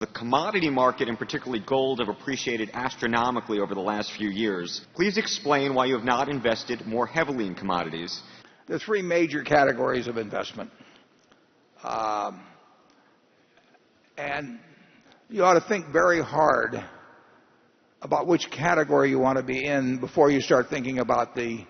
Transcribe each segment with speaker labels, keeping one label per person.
Speaker 1: The commodity market, and particularly gold, have appreciated astronomically over the last few years. Please explain why you have not invested more heavily in commodities.
Speaker 2: There are three major categories of investment. And you ought to think very hard about which category you want to be in before you start thinking about the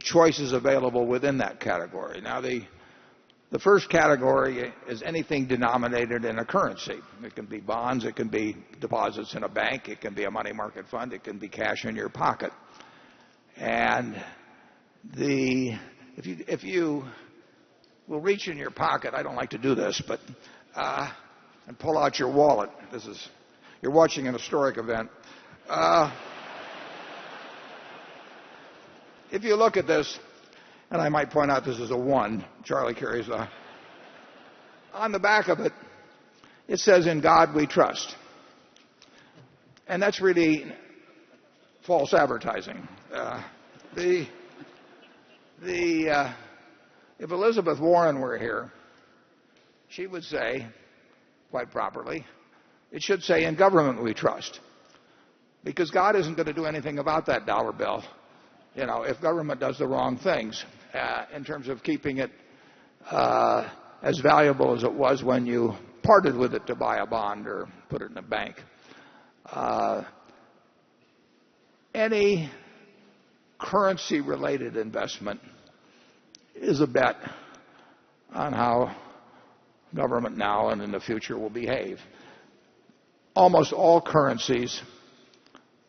Speaker 2: choices available within that category. Now, the first category is anything denominated in a currency. It can be bonds, it can be deposits in a bank, it can be a money market fund, it can be cash in your pocket. And if you will reach in your pocket, I don't like to do this, but and pull out your wallet. You're watching an historic event. If you look at this, and I might point out this is a 1. Charlie carries a. On the back of it, it says, "In God we trust." And that's really false advertising. If Elizabeth Warren were here, she would say, quite properly, it should say, "In government we trust." Because God isn't going to do anything about that dollar bill, if government does the wrong things in terms of keeping it as valuable as it was when you parted with it to buy a bond or put it in a bank. Any currency-related investment is a bet on how government now and in the future will behave. Almost all currencies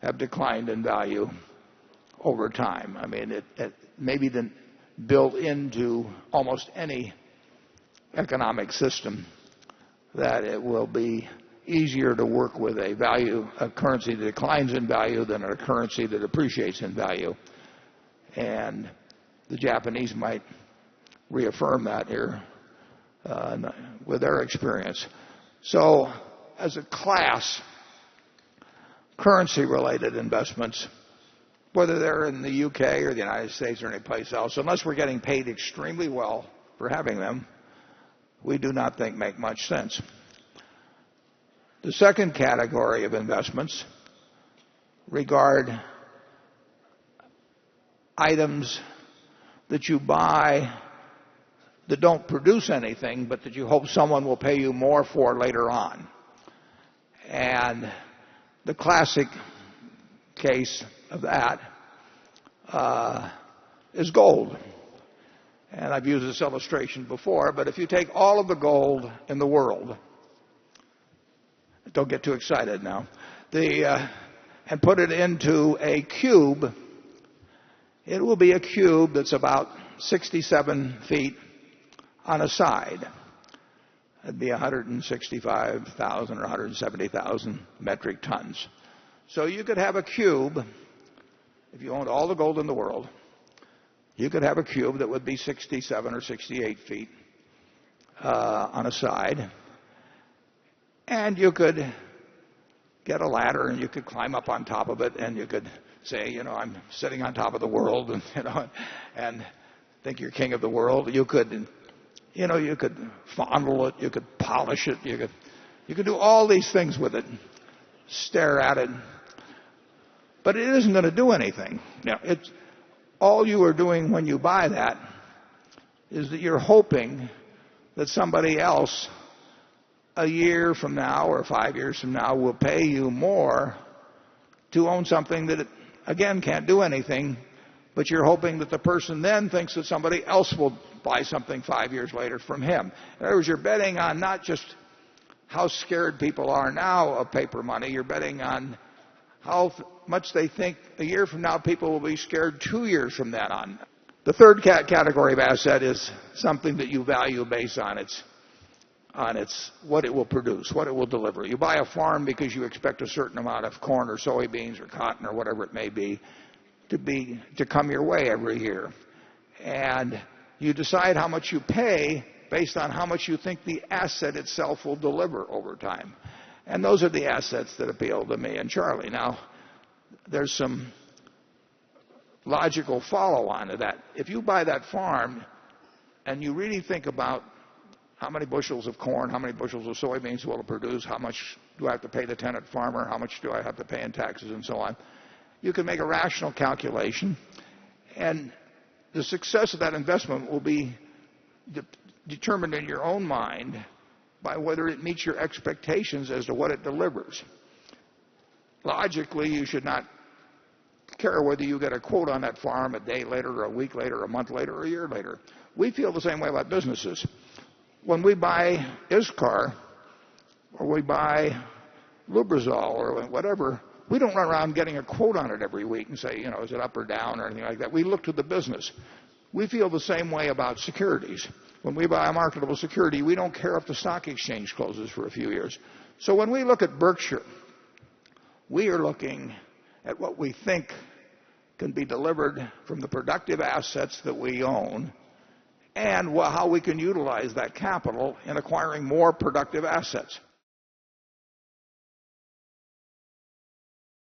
Speaker 2: have declined in value over time. I mean, it may be built into almost any economic system that it will be easier to work with a currency that declines in value than a currency that appreciates in value. And the Japanese might reaffirm that here with their experience. So, as a class, currency-related investments, whether they're in the UK or the United States or any place else, unless we're getting paid extremely well for having them, we do not think make much sense. The second category of investments regard items that you buy that don't produce anything, but that you hope someone will pay you more for later on. And the classic case of that is gold. And I've used this illustration before, but if you take all of the gold in the world, don't get too excited now, and put it into a cube, it will be a cube that's about 67 feet on a side. That'd be 165,000 or 170,000 metric tons. So you could have a cube, if you owned all the gold in the world, you could have a cube that would be 67 or 68 feet on a side. And you could get a ladder and you could climb up on top of it and you could say, I'm sitting on top of the world and think you're king of the world. You could fondle it, you could polish it, you could do all these things with it, stare at it. But it isn't going to do anything. All you are doing when you buy that is that you're hoping that somebody else a year from now or 5 years from now will pay you more to own something that, again, can't do anything, but you're hoping that the person then thinks that somebody else will buy something 5 years later from him. In other words, you're betting on not just how scared people are now of paper money, you're betting on how much they think a year from now people will be scared 2 years from then on. The third category of asset is something that you value based on its what it will produce, what it will deliver. You buy a farm because you expect a certain amount of corn or soybeans or cotton or whatever it may be to come your way every year. And you decide how much you pay based on how much you think the asset itself will deliver over time. And those are the assets that appeal to me and Charlie. Now, there's some logical follow-on to that. If you buy that farm and you really think about how many bushels of corn, how many bushels of soybeans will it produce, how much do I have to pay the tenant farmer, how much do I have to pay in taxes, and so on. You can make a rational calculation, and the success of that investment will be determined in your own mind by whether it meets your expectations as to what it delivers. Logically, you should not care whether you get a quote on that farm a day later or a week later or a month later or a year later. We feel the same way about businesses. When we buy ISCAR or we buy Lubrizol or whatever, we don't run around getting a quote on it every week and say, is it up or down or anything like that. We look to the business. We feel the same way about securities. When we buy a marketable security, we don't care if the stock exchange closes for a few years. So when we look at Berkshire, we are looking at what we think can be delivered from the productive assets that we own and how we can utilize that capital in acquiring more productive assets.